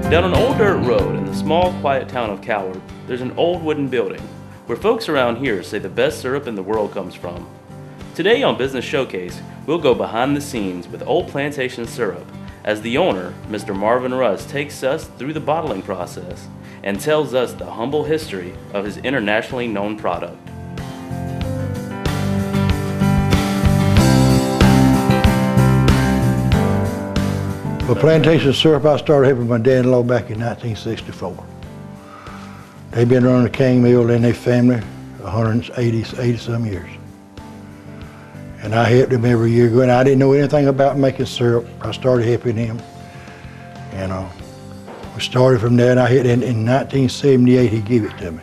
Down an old dirt road in the small, quiet town of Coward, there's an old wooden building where folks around here say the best syrup in the world comes from. Today on Business Showcase, we'll go behind the scenes with Old Plantation Syrup as the owner, Mr. Marvin Russ, takes us through the bottling process and tells us the humble history of his internationally known product. Well, Plantation Syrup, I started helping my dad-in-law back in 1964. They've been running the cane mill in their family 80-some years. And I helped him every year. And I didn't know anything about making syrup. I started helping him. And we started from there, and I hit in 1978, he gave it to me.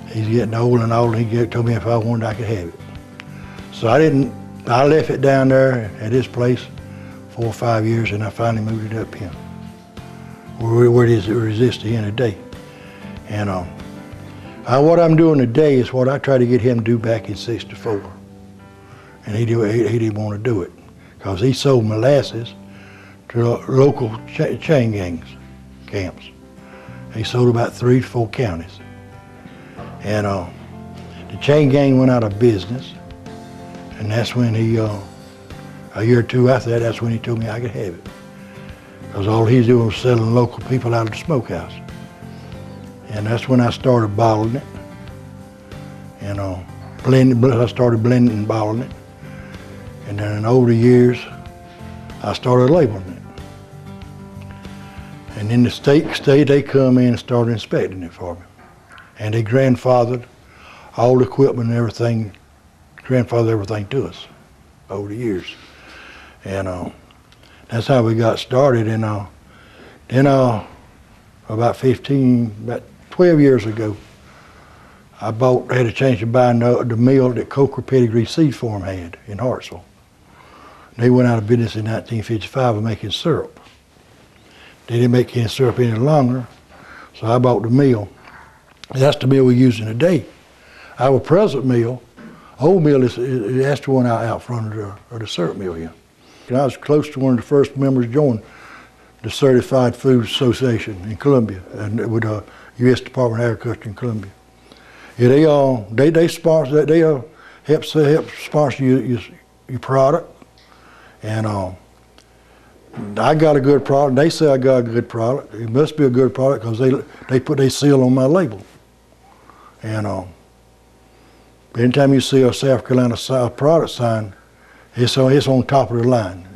He's getting old and old, and he told me if I wanted, I could have it. So I left it down there at his place 4 or 5 years, and I finally moved it up here, where it is, it resists the end of the day. And what I'm doing today is what I tried to get him to do back in '64. And he didn't want to do it, because he sold molasses to local chain gangs, camps. He sold about 3 to 4 counties. And the chain gang went out of business, and that's when he, a year or two after that, that's when he told me I could have it. Because all he's doing was selling local people out of the smokehouse. And that's when I started bottling it. And I started blending and bottling it. And then in older years, I started labeling it. And then the state, they come in and started inspecting it for me. And they grandfathered all the equipment and everything, grandfathered everything to us over the years. And that's how we got started. And then about 12 years ago, I had a chance to buy the mill that Coker Pedigree Seed Farm had in Hartsville. They went out of business in 1955 of making syrup. They didn't make any syrup any longer, so I bought the mill. And that's the mill we're using today. Our present mill, old mill, that's the one out front of the syrup mill here. And I was close to one of the first members to join the Certified Food Association in Columbia, and with the U.S. Department of Agriculture in Columbia. Yeah, they sponsor, they help sponsor your product, and I got a good product. They say I got a good product. It must be a good product because they put their seal on my label. And anytime you see a South Carolina product sign, it's on top of the line.